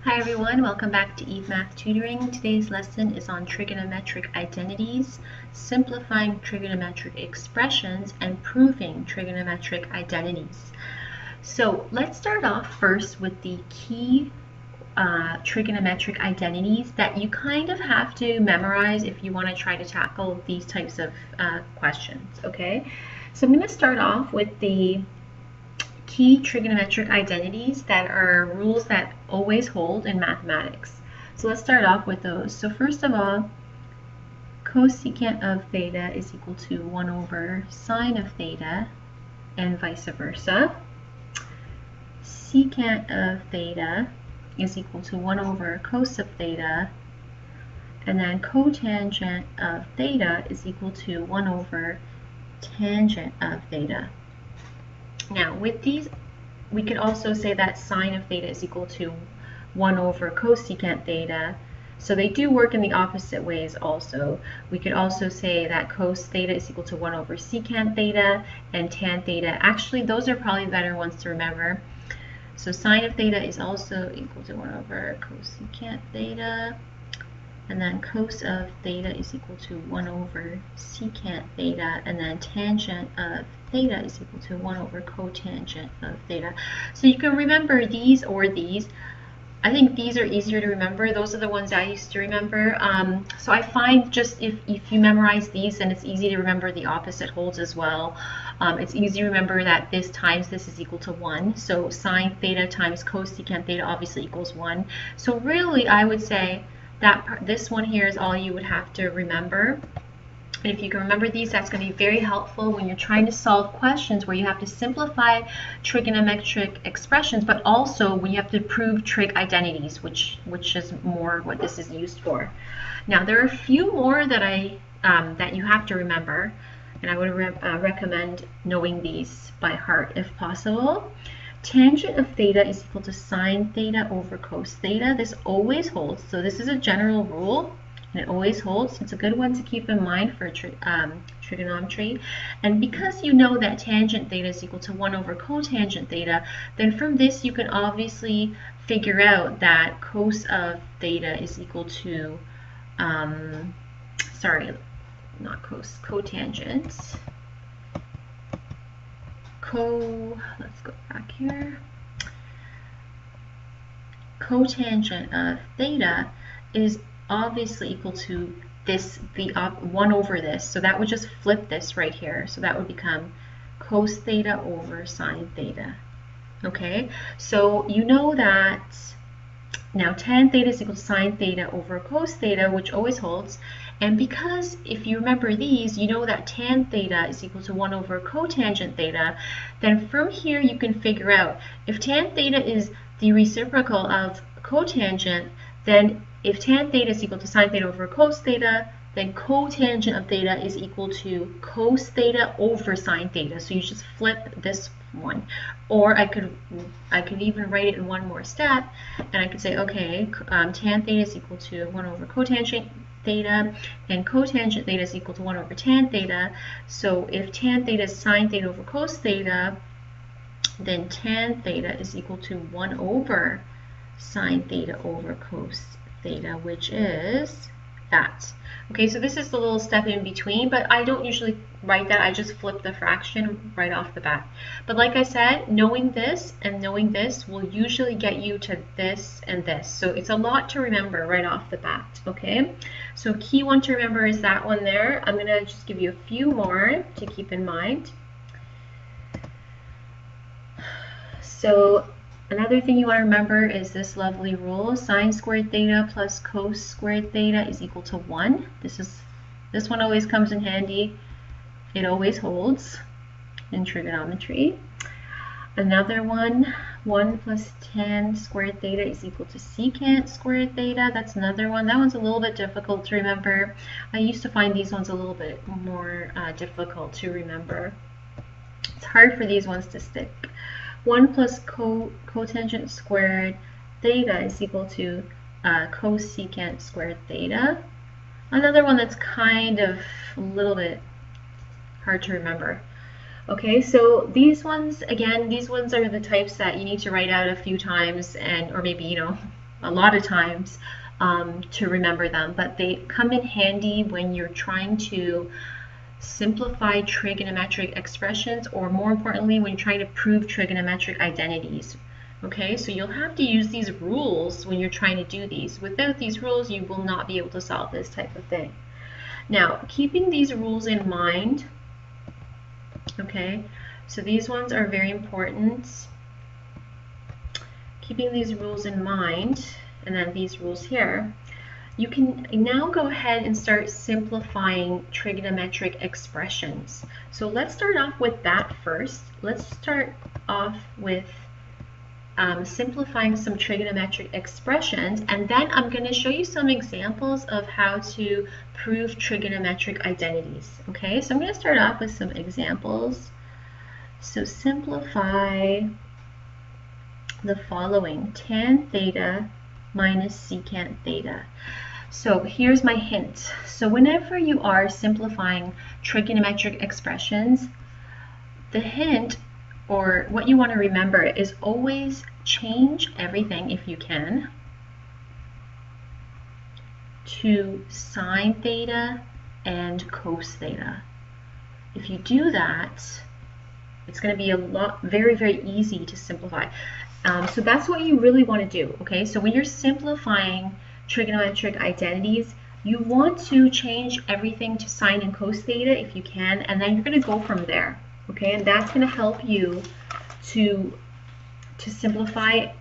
Hi everyone, welcome back to Eve Math Tutoring. Today's lesson is on trigonometric identities, simplifying trigonometric expressions, and proving trigonometric identities. So let's start off first with the key trigonometric identities that you kind of have to memorize if you want to try to tackle these types of questions, okay? So I'm going to start off with the key trigonometric identities that are rules that always hold in mathematics. So let's start off with those. So first of all, cosecant of theta is equal to 1 over sine of theta and vice versa. Secant of theta is equal to 1 over cos of theta, and then cotangent of theta is equal to 1 over tangent of theta. Now, with these, we could also say that sine of theta is equal to 1 over cosecant theta. So they do work in the opposite ways also. We could also say that cos theta is equal to 1 over secant theta and tan theta. Actually, those are probably better ones to remember. So sine of theta is also equal to 1 over cosecant theta. And then cos of theta is equal to 1 over secant theta, and then tangent of theta is equal to 1 over cotangent of theta. So you can remember these or these. I think these are easier to remember. Those are the ones I used to remember. So I find just if you memorize these, then it's easy to remember the opposite holds as well. It's easy to remember that this times this is equal to 1. So sine theta times cosecant theta obviously equals 1. So really I would say that this one here is all you would have to remember. And if you can remember these, that's going to be very helpful when you're trying to solve questions where you have to simplify trigonometric expressions, but also when you have to prove trig identities, which is more what this is used for. Now, there are a few more that that you have to remember, and I would recommend knowing these by heart if possible. Tangent of theta is equal to sine theta over cos theta. This always holds. So this is a general rule, and it always holds. It's a good one to keep in mind for trigonometry. And because you know that tangent theta is equal to 1 over cotangent theta, then from this you can obviously figure out that cos of theta is equal to, cotangent. Let's go back here. Cotangent of theta is obviously equal to this, the 1 over this. So that would just flip this right here. So that would become cos theta over sine theta. Okay, so you know that now tan theta is equal to sine theta over cos theta, which always holds. And because if you remember these, you know that tan theta is equal to 1 over cotangent theta, then from here you can figure out if tan theta is the reciprocal of cotangent, then if tan theta is equal to sine theta over cos theta, then cotangent of theta is equal to cos theta over sine theta. So you just flip this one. Or I could even write it in one more step, and I could say, okay, tan theta is equal to 1 over cotangent theta, and cotangent theta is equal to 1 over tan theta. So if tan theta is sine theta over cos theta, then tan theta is equal to 1 over sine theta over cos theta, which is that. Okay, so this is the little step in between, but I don't usually write that. I just flip the fraction right off the bat. But like I said, knowing this and knowing this will usually get you to this and this. So it's a lot to remember right off the bat, okay? So key one to remember is that one there. I'm going to just give you a few more to keep in mind. So another thing you want to remember is this lovely rule: sine squared theta plus cos squared theta is equal to 1. This one always comes in handy. It always holds in trigonometry. Another one, 1 plus tan squared theta is equal to secant squared theta. That's another one. That one's a little bit difficult to remember. I used to find these ones a little bit more difficult to remember. It's hard for these ones to stick. 1 plus cotangent squared theta is equal to cosecant squared theta. Another one that's kind of a little bit hard to remember. Okay, so these ones, again, these ones are the types that you need to write out a few times, and or maybe, a lot of times to remember them, but they come in handy when you're trying to simplify trigonometric expressions, or more importantly, when you're trying to prove trigonometric identities. Okay, so you'll have to use these rules when you're trying to do these. Without these rules, you will not be able to solve this type of thing. Now, keeping these rules in mind, okay, so these ones are very important. Keeping these rules in mind, and then these rules here, you can now go ahead and start simplifying trigonometric expressions. So let's start off with that first. Let's start off with simplifying some trigonometric expressions, and then I'm going to show you some examples of how to prove trigonometric identities. Okay, so I'm going to start off with some examples. So simplify the following: tan theta minus secant theta. So here's my hint. So whenever you are simplifying trigonometric expressions, the hint, or what you want to remember, is always change everything, if you can, to sine theta and cos theta. If you do that, it's going to be very, very easy to simplify. So that's what you really want to do. Okay, so when you're simplifying trigonometric identities, you want to change everything to sine and cos theta if you can, and then you're going to go from there. Okay, and that's going to help you to simplify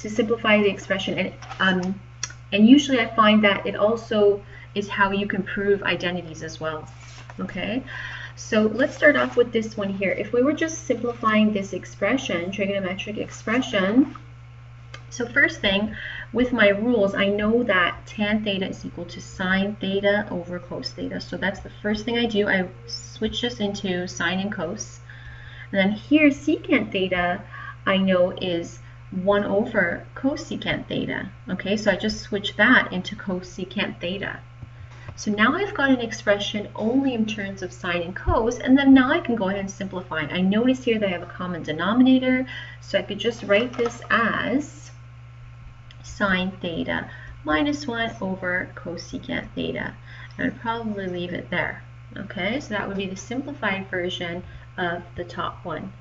the expression. And usually I find that it also is how you can prove identities as well. Okay, so let's start off with this one here. If we were just simplifying this expression, trigonometric expression, so first thing, with my rules, I know that tan theta is equal to sine theta over cos theta. So that's the first thing I do. I switch this into sine and cos. And then here, secant theta, I know is 1 over cosecant theta. Okay, so I just switch that into cosecant theta. So now I've got an expression only in terms of sine and cos, and then now I can go ahead and simplify. I notice here that I have a common denominator, so I could just write this as sine theta minus 1 over cosecant theta. I would probably leave it there. Okay, so that would be the simplified version of the top one.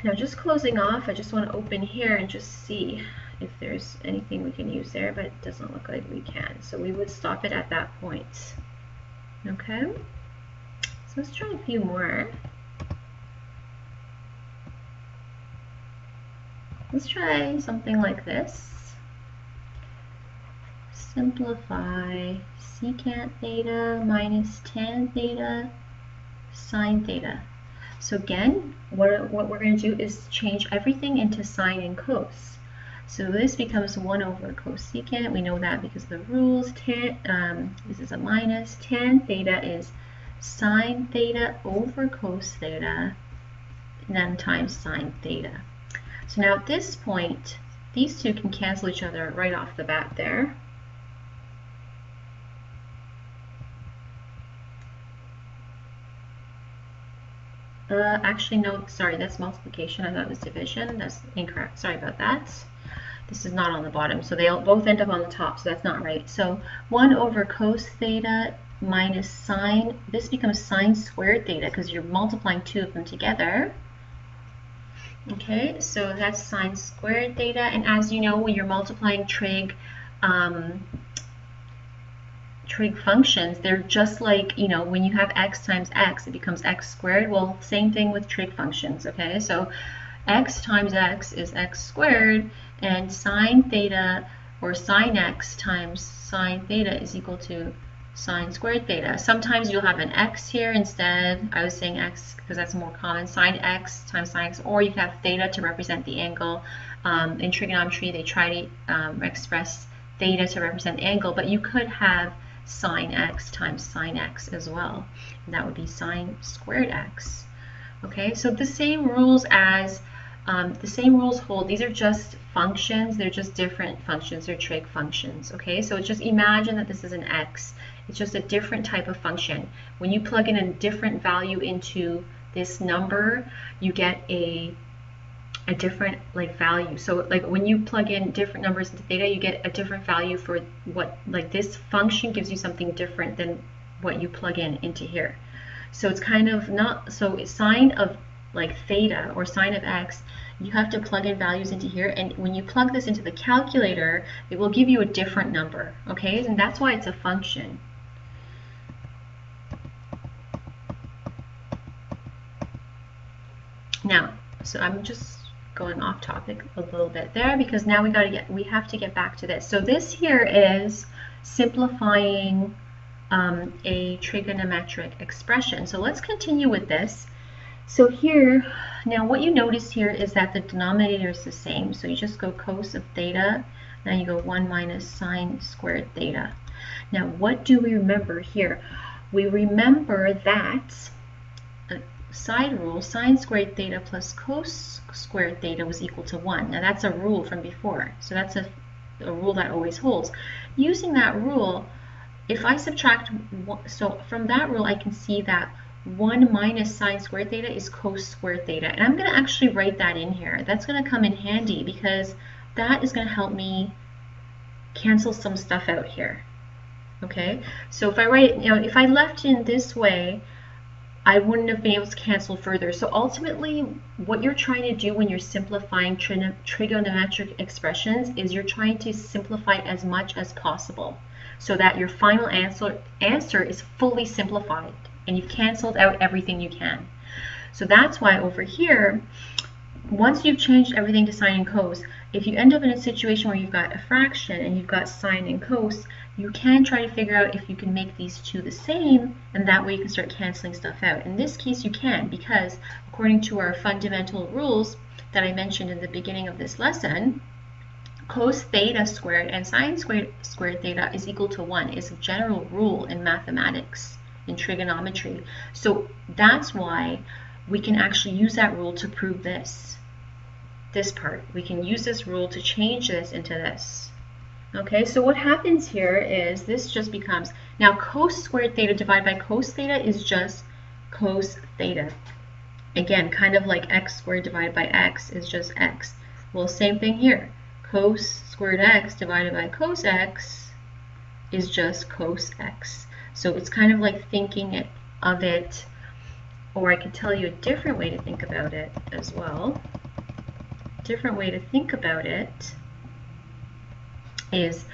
Now, just closing off, I just want to open here and just see if there's anything we can use there, but it doesn't look like we can. So we would stop it at that point. Okay, so let's try a few more. Let's try something like this. Simplify secant theta minus tan theta sine theta. So again, what we're going to do is change everything into sine and cos. So this becomes 1 over cosecant. We know that because of the rules. This is a minus. Tan theta is sine theta over cos theta, and then times sine theta. So now at this point, these two can cancel each other right off the bat there. Actually, no, sorry, that's multiplication. I thought it was division. That's incorrect. Sorry about that. This is not on the bottom, so they both end up on the top, so that's not right. So 1 over cos theta minus sine, this becomes sine squared theta because you're multiplying two of them together. Okay, so that's sine squared theta, and as you know, when you're multiplying trig functions, they're just like, you know, when you have x times x, it becomes x squared. Well, same thing with trig functions. Okay, so x times x is x squared, and sine theta, or sine x times sine theta, is equal to sine squared theta. Sometimes you'll have an x here instead. I was saying x because that's more common. Sine x times sine x, or you can have theta to represent the angle. In trigonometry, they try to express theta to represent the angle, but you could have sine x times sine x as well, and that would be sine squared x. Okay, so the same rules hold. These are just functions. They're just different functions. They're trig functions. Okay, so just imagine that this is an x. It's just a different type of function. When you plug in a different value into this number, you get a a different like value. So like when you plug in different numbers into theta, you get a different value for what, like this function gives you something different than what you plug in into here. So it's kind of not, so sine of like theta or sine of x, you have to plug in values into here, and when you plug this into the calculator, it will give you a different number, okay? And that's why it's a function. Now, so I'm just going off topic a little bit there because now we have to get back to this. So this here is simplifying a trigonometric expression. So let's continue with this. So here, now what you notice here is that the denominator is the same. So you just go cos of theta, then you go 1 minus sine squared theta. Now what do we remember here? We remember that side rule, sine squared theta plus cos squared theta was equal to 1. Now that's a rule from before. So that's a rule that always holds. Using that rule, if I subtract, so from that rule I can see that 1 minus sine squared theta is cos squared theta. And I'm going to actually write that in here. That's going to come in handy because that is going to help me cancel some stuff out here. Okay, so if I write it, if I left it in this way, I wouldn't have been able to cancel further. So ultimately, what you're trying to do when you're simplifying trigonometric expressions is you're trying to simplify as much as possible so that your final answer is fully simplified and you've canceled out everything you can. So that's why over here, once you've changed everything to sine and cos, if you end up in a situation where you've got a fraction and you've got sine and cos, you can try to figure out if you can make these two the same, and that way you can start canceling stuff out. In this case you can, because according to our fundamental rules that I mentioned in the beginning of this lesson, cos theta squared and sine squared theta is equal to 1 is a general rule in mathematics, in trigonometry. So that's why we can actually use that rule to prove this part. We can use this rule to change this into this. Okay, so what happens here is this just becomes, now cos squared theta divided by cos theta is just cos theta. Again, kind of like x squared divided by x is just x. Well, same thing here. Cos squared x divided by cos x is just cos x. So it's kind of like thinking of it, or I could tell you a different way to think about it as well. Different way to think about it is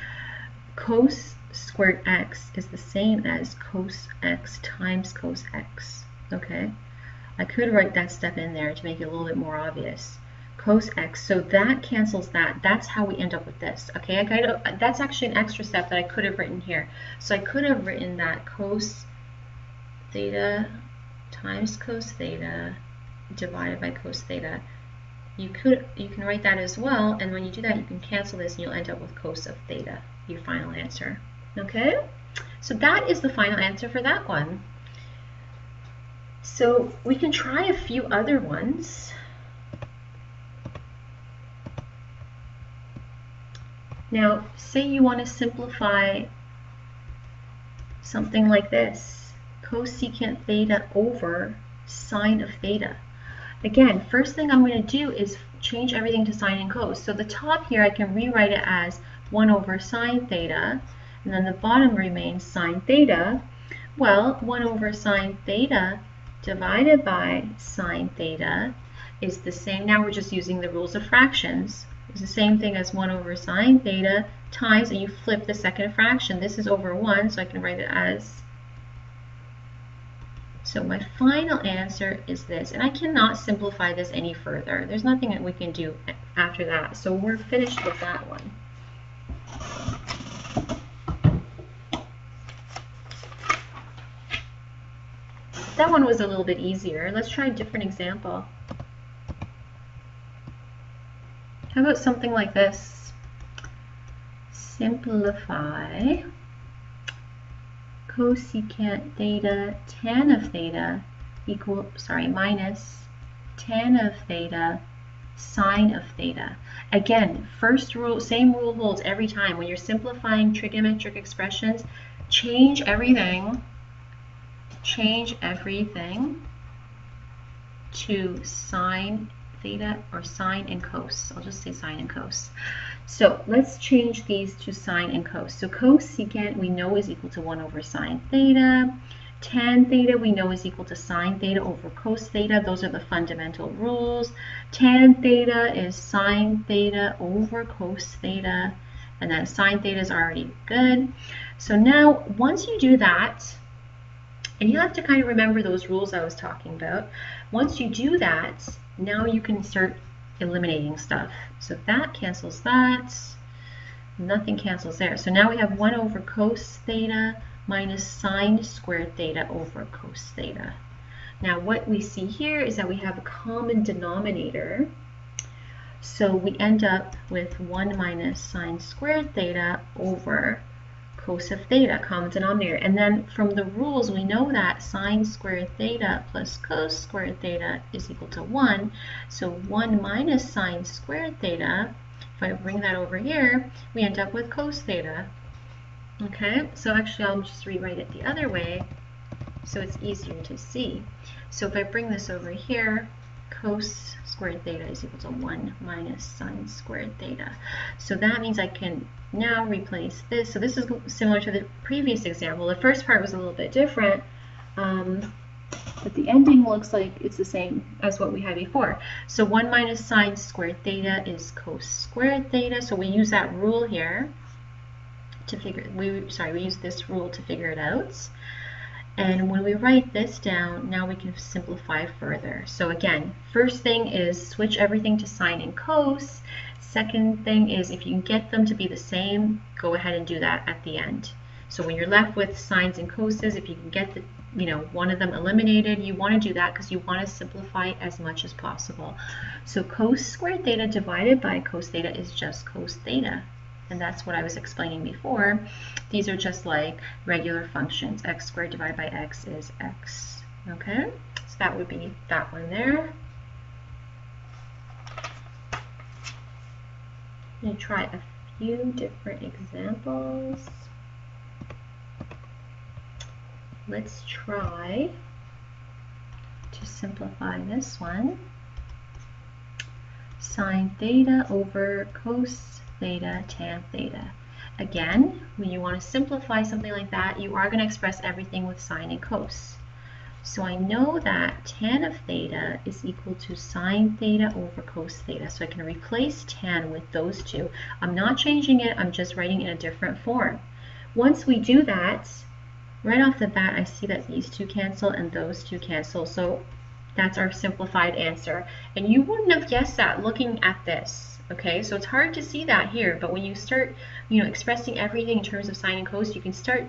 cos squared x is the same as cos x times cos x. Okay, I could write that step in there to make it a little bit more obvious. Cos x, so that cancels that. That's how we end up with this. Okay, that's actually an extra step that I could have written here. So I could have written that cos theta times cos theta divided by cos theta. You can write that as well, and when you do that you can cancel this and you'll end up with cos of theta, your final answer. Okay, so that is the final answer for that one. So we can try a few other ones. Now, say you want to simplify something like this, cosecant theta over sine of theta. Again, first thing I'm going to do is change everything to sine and cos. So the top here I can rewrite it as 1 over sine theta, and then the bottom remains sine theta. Well, 1 over sine theta divided by sine theta is the same. Now we're just using the rules of fractions. It's the same thing as 1 over sine theta times, and you flip the second fraction. This is over 1, so I can write it as, so my final answer is this, and I cannot simplify this any further. There's nothing that we can do after that, so we're finished with that one. That one was a little bit easier. Let's try a different example. How about something like this? Simplify cosecant theta tan of theta minus tan of theta sine of theta. Again, first rule, same rule holds every time. When you're simplifying trigonometric expressions, change everything to sine theta, or sine and cos. I'll just say sine and cos. So let's change these to sine and cos. So cosecant we know is equal to 1 over sine theta. Tan theta we know is equal to sine theta over cos theta. Those are the fundamental rules. Tan theta is sine theta over cos theta. And then sine theta is already good. So now once you do that, and you have to kind of remember those rules I was talking about. Once you do that, now you can start eliminating stuff. So that cancels that. Nothing cancels there. So now we have 1 over cos theta minus sine squared theta over cos theta. Now what we see here is that we have a common denominator. So we end up with 1 minus sine squared theta over cos of theta, common denominator. And then from the rules, we know that sine squared theta plus cos squared theta is equal to 1. So 1 minus sine squared theta, if I bring that over here, we end up with cos theta. Okay, so actually I'll just rewrite it the other way so it's easier to see. So if I bring this over here, cos squared theta is equal to 1 minus sine squared theta. So that means I can now replace this. So this is similar to the previous example. The first part was a little bit different, but the ending looks like it's the same as what we had before. So 1 minus sine squared theta is cos squared theta. So we use that rule here to figure, we use this rule to figure it out. And when we write this down, now we can simplify further. So again, first thing is switch everything to sine and cos. Second thing is if you can get them to be the same, go ahead and do that at the end. So when you're left with sines and coses, if you can get the, one of them eliminated, you want to do that because you want to simplify as much as possible. So cos squared theta divided by cos theta is just cos theta. And that's what I was explaining before. These are just like regular functions. X squared divided by x is x. Okay, so that would be that one there. I'm going to try a few different examples. Let's try to simplify this one. Sine theta over cos theta tan theta. Again, when you want to simplify something like that, you are going to express everything with sine and cos. So I know that tan of theta is equal to sine theta over cos theta. So I can replace tan with those two. I'm not changing it, I'm just writing in a different form. Once we do that, right off the bat, I see that these two cancel and those two cancel. So that's our simplified answer. And you wouldn't have guessed that looking at this. Okay, so it's hard to see that here, but when you start, expressing everything in terms of sine and cos, you can start,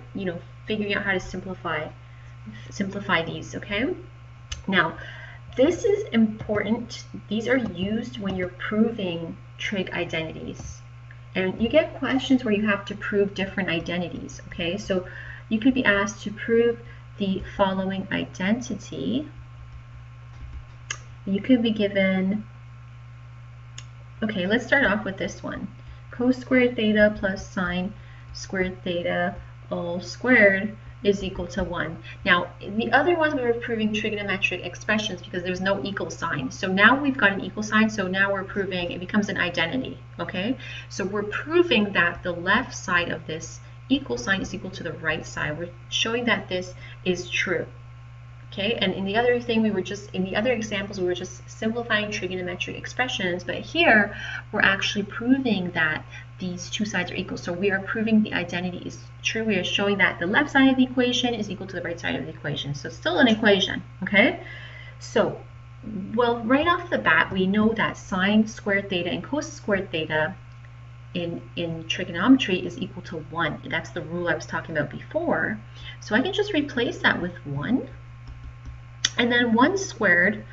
figuring out how to simplify these, okay? Now, this is important. These are used when you're proving trig identities. And you get questions where you have to prove different identities, okay? So you could be asked to prove the following identity. You could be given, okay, let's start off with this one. Cos squared theta plus sine squared theta all squared is equal to 1. Now, the other ones we were proving trigonometric expressions because there's no equal sign. So now we've got an equal sign, so now we're proving it becomes an identity, okay? So we're proving that the left side of this equal sign is equal to the right side. We're showing that this is true. Okay, and in the other thing, in the other examples, we were just simplifying trigonometric expressions, but here we're actually proving that these two sides are equal. So we are proving the identity is true. We are showing that the left side of the equation is equal to the right side of the equation. So it's still an equation, okay? So, well, right off the bat, we know that sine squared theta and cos squared theta in trigonometry is equal to 1. And that's the rule I was talking about before. So I can just replace that with 1. And then 1 squared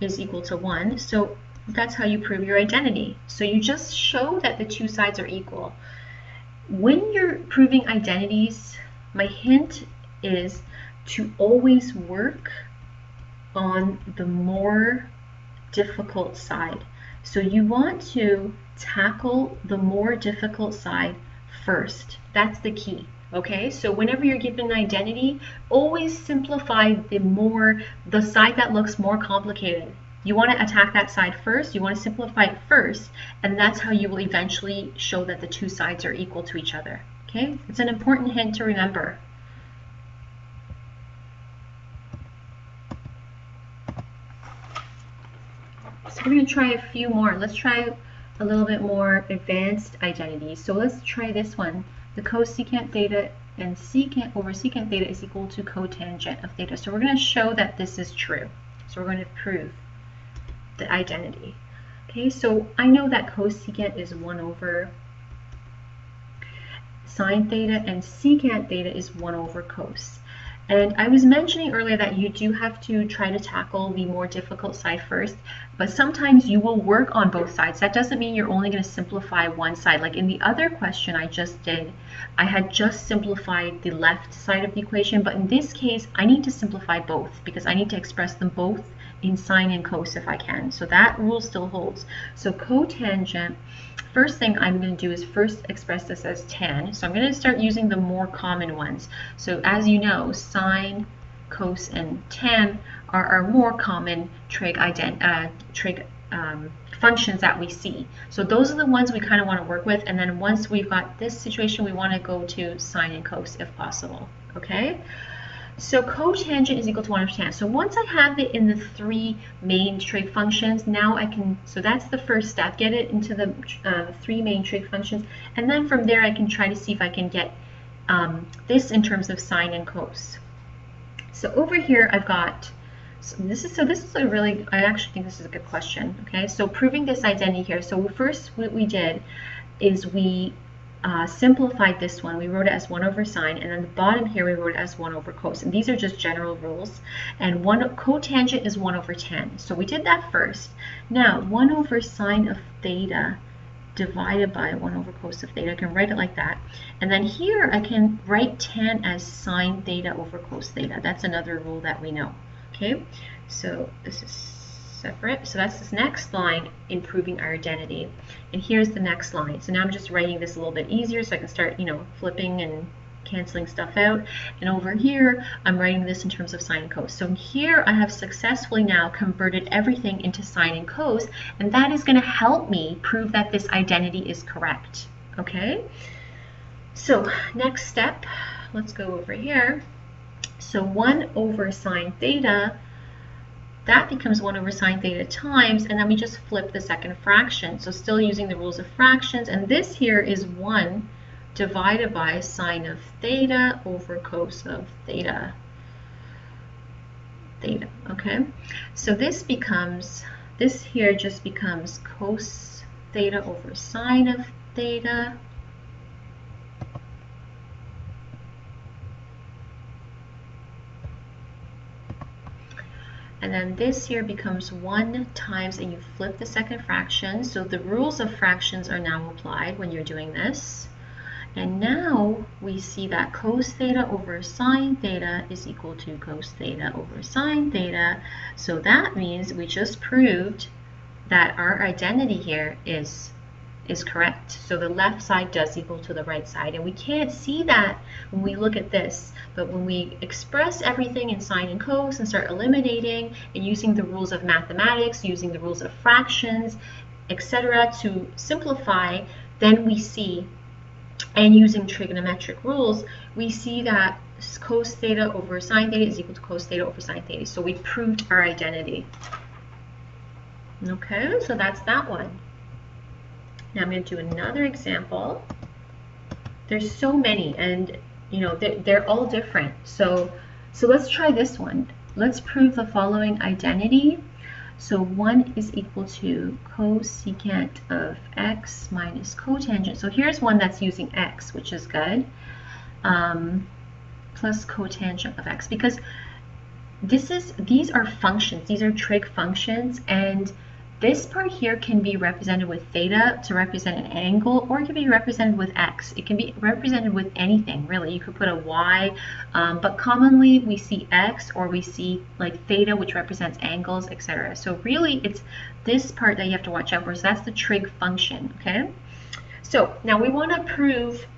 is equal to 1. So that's how you prove your identity. So you just show that the two sides are equal. When you're proving identities, my hint is to always work on the more difficult side. So you want to tackle the more difficult side first. That's the key. Okay, so whenever you're given an identity, always simplify the side that looks more complicated. you want to attack that side first, you want to simplify it first, and that's how you will eventually show that the two sides are equal to each other. Okay, it's an important hint to remember. So we're going to try a few more. Let's try a little bit more advanced identities. So let's try this one. The cosecant theta and secant over secant theta is equal to cotangent of theta. So we're going to show that this is true. So we're going to prove the identity. Okay, so I know that cosecant is 1 over sine theta and secant theta is 1 over cos. And I was mentioning earlier that you do have to try to tackle the more difficult side first, but sometimes you will work on both sides. That doesn't mean you're only going to simplify one side. Like in the other question I just did, I had just simplified the left side of the equation, but in this case, I need to simplify both because I need to express them both in sine and cos if I can. So that rule still holds. So cotangent, first thing I'm going to do is first express this as tan. So I'm going to start using the more common ones. So as you know, sine, cos, and tan are our more common trig functions that we see. So those are the ones we kind of want to work with. And then once we've got this situation, we want to go to sine and cos if possible. Okay? So cotangent is equal to 1 over tan. So once I have it in the 3 main trig functions, now I can, so that's the first step, get it into the 3 main trig functions, and then from there I can try to see if I can get this in terms of sine and cos. So over here I've got, this is a really, I actually think this is a good question. Okay, so proving this identity here. So first what we did is we simplified this one. We wrote it as 1 over sine, and then the bottom here we wrote it as 1 over cos. And these are just general rules. And cotangent is 1 over tan. So we did that first. Now 1 over sine of theta divided by 1 over cos of theta. I can write it like that. And then here I can write tan as sine theta over cos theta. That's another rule that we know. Okay, so this is separate. So that's this next line in proving our identity. And here's the next line. So now I'm just writing this a little bit easier so I can start, flipping and canceling stuff out. And over here, I'm writing this in terms of sine and cos. So here I have successfully now converted everything into sine and cos, and that is going to help me prove that this identity is correct. Okay? So next step, let's go over here. So 1 over sine theta, that becomes 1 over sine theta times, and then we just flip the second fraction. So still using the rules of fractions, and this here is 1 divided by sine of theta over cos of theta. Okay? So this here just becomes cos theta over sine of theta. And then this here becomes 1 times, and you flip the second fraction. So the rules of fractions are now applied when you're doing this. And now we see that cos theta over sine theta is equal to cos theta over sine theta. So that means we just proved that our identity here is correct. So the left side does equal to the right side. And we can't see that when we look at this. But when we express everything in sine and cos and start eliminating and using the rules of mathematics, using the rules of fractions, etc. to simplify, then we see, and using trigonometric rules, we see that cos theta over sine theta is equal to cos theta over sine theta. So we proved our identity. Okay, so that's that one. Now I'm going to do another example. There's so many, and they're all different. So let's try this one. Let's prove the following identity. So 1 is equal to cosecant of x minus cotangent. So here's one that's using x, which is good, plus cotangent of x, because these are functions. These are trig functions, and this part here can be represented with theta to represent an angle, or it can be represented with x. It can be represented with anything, really. You could put a y, but commonly we see x, or we see like theta, which represents angles, etc. So really it's this part that you have to watch out for. So that's the trig function, okay? So now we want to prove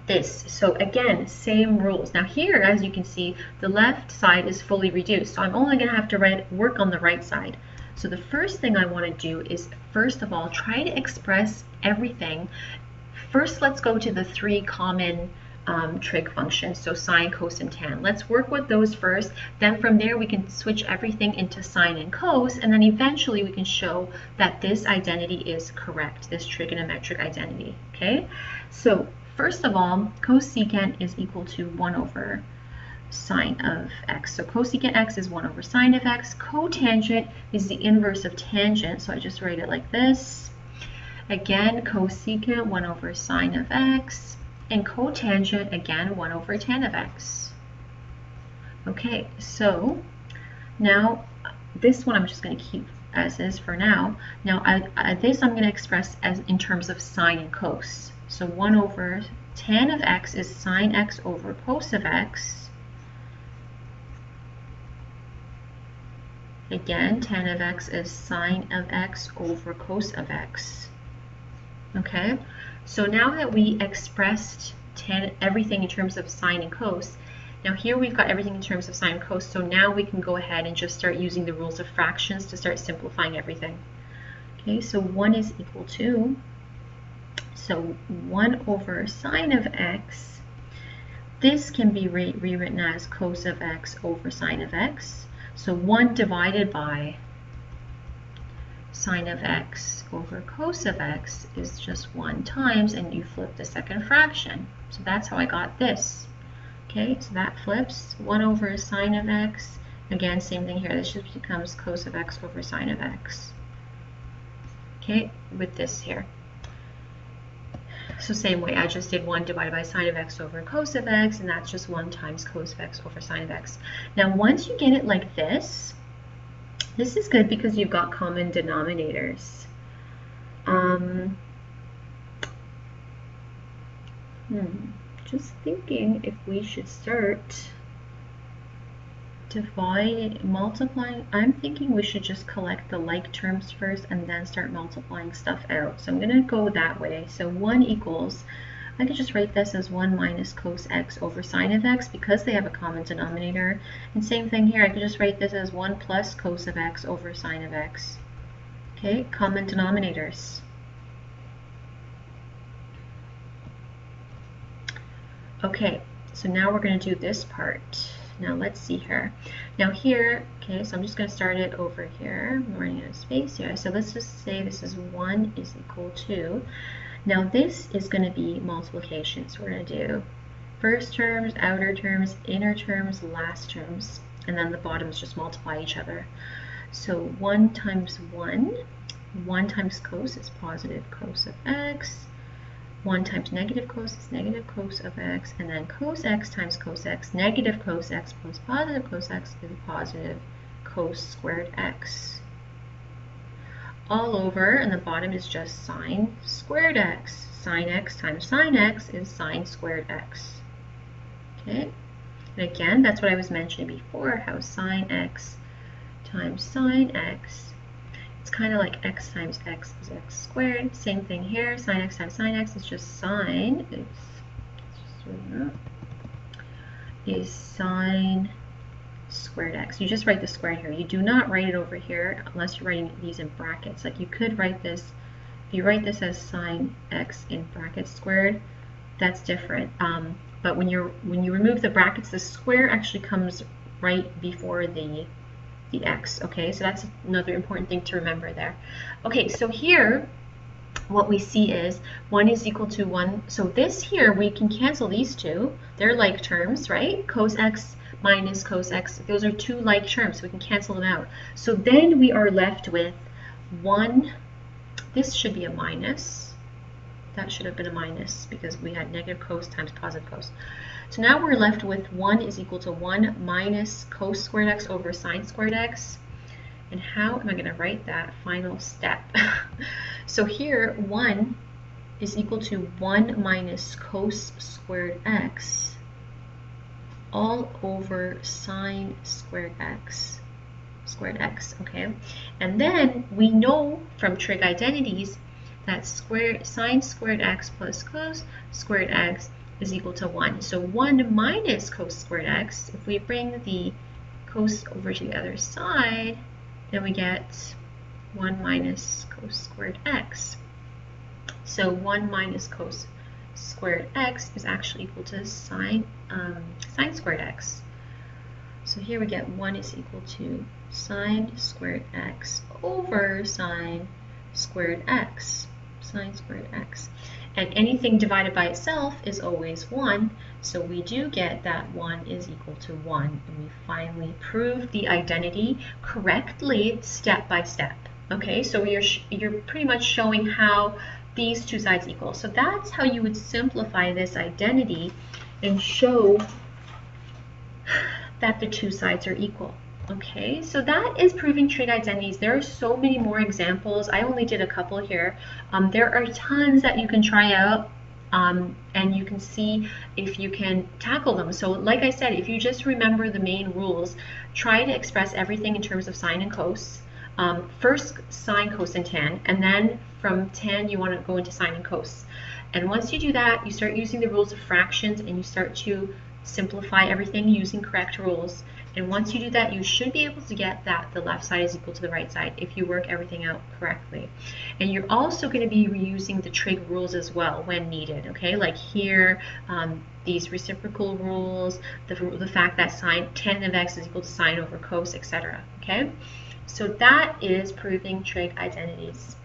this. So again, same rules. Now here, as you can see, the left side is fully reduced. So I'm only going to have to work on the right side. So the first thing I want to do is, first of all, try to express everything. First, let's go to the three common trig functions, so sine, cos, and tan. Let's work with those first. Then from there, we can switch everything into sine and cos, and then eventually we can show that this identity is correct, this trigonometric identity, okay? So first of all, cosecant is equal to 1 over sine of x. So cosecant x is 1 over sine of x. Cotangent is the inverse of tangent, so I just write it like this. Again, cosecant 1 over sine of x, and cotangent, again, 1 over tan of x. Okay, so now this one I'm just going to keep as is for now. Now this I'm going to express as in terms of sine and cos. So 1 over tan of x is sine x over cos of x. Again, tan of x is sine of x over cos of x. Okay, so now that we expressed everything in terms of sine and cos, now here we've got everything in terms of sine and cos, so now we can go ahead and just start using the rules of fractions to start simplifying everything. Okay, so 1 is equal to, so 1 over sine of x, this can be rewritten as cos of x over sine of x. So 1 divided by sine of x over cos of x is just 1 times, and you flip the second fraction. So that's how I got this. Okay, so that flips 1 over sine of x. Again, same thing here. This just becomes cos of x over sine of x. Okay, with this here. So same way, I just did 1 divided by sine of x over cos of x, and that's just 1 times cos of x over sine of x. Now, once you get it like this, this is good because you've got common denominators. Just thinking if we should start multiplying. I'm thinking we should just collect the like terms first and then start multiplying stuff out. So I'm going to go that way. So 1 equals, I could just write this as 1 minus cos x over sine of x because they have a common denominator. And same thing here, I could just write this as 1 plus cos of x over sine of x. Okay, common denominators. Okay, so now we're going to do this part. Now let's see here. Now here, okay, so I'm just going to start it over here. I'm running out of space here. So let's just say this is 1 is equal to. Now this is going to be multiplication. So we're going to do first terms, outer terms, inner terms, last terms, and then the bottoms just multiply each other. So 1 times 1, 1 times cos is positive cos of x. 1 times negative cos is negative cos of x, and then cos x times cos x, negative cos x plus positive cos x is positive cos squared x. All over, and the bottom is just sine squared x. Sine x times sine x is sine squared x. Okay, and again, that's what I was mentioning before, how sine x times sine x, it's kind of like x times x is x squared. Same thing here, sine x times sine x is just sine, is sine squared x. You just write the square here. You do not write it over here unless you're writing these in brackets. Like you could write this, if you write this as sine x in brackets squared, that's different. But when you remove the brackets, the square actually comes right before the x, okay? So that's another important thing to remember there. Okay, so here, what we see is 1 is equal to 1. So this here, we can cancel these two. They're like terms, right? Cos x minus cos x, those are two like terms, so we can cancel them out. So then we are left with 1, this should be a minus. That should have been a minus because we had negative cos times positive cos. So now we're left with 1 is equal to 1 minus cos squared x over sine squared x. And how am I going to write that final step? So here, 1 is equal to 1 minus cos squared x all over sine squared x. Okay? And then we know from trig identities that sine squared x plus cos squared x is equal to 1. So 1 minus cos squared x, if we bring the cos over to the other side, then we get 1 minus cos squared x. So 1 minus cos squared x is actually equal to sine squared x. So here we get 1 is equal to sine squared x over sine squared x. Sine squared x. And anything divided by itself is always 1, so we do get that 1 is equal to 1. And we finally proved the identity correctly step by step. Okay, so you're pretty much showing how these two sides equal. So that's how you would simplify this identity and show that the two sides are equal. Okay, so that is proving trig identities. There are so many more examples. I only did a couple here. There are tons that you can try out, and you can see if you can tackle them. So like I said, if you just remember the main rules, try to express everything in terms of sine and cos. First sine, cos, and tan, and then from tan you want to go into sine and cos. And once you do that, you start using the rules of fractions and you start to simplify everything using correct rules. And once you do that, you should be able to get that the left side is equal to the right side if you work everything out correctly. And you're also going to be reusing the trig rules as well when needed, okay? Like here, these reciprocal rules, the fact that tan of x is equal to sine over cos, etc. Okay? So that is proving trig identities.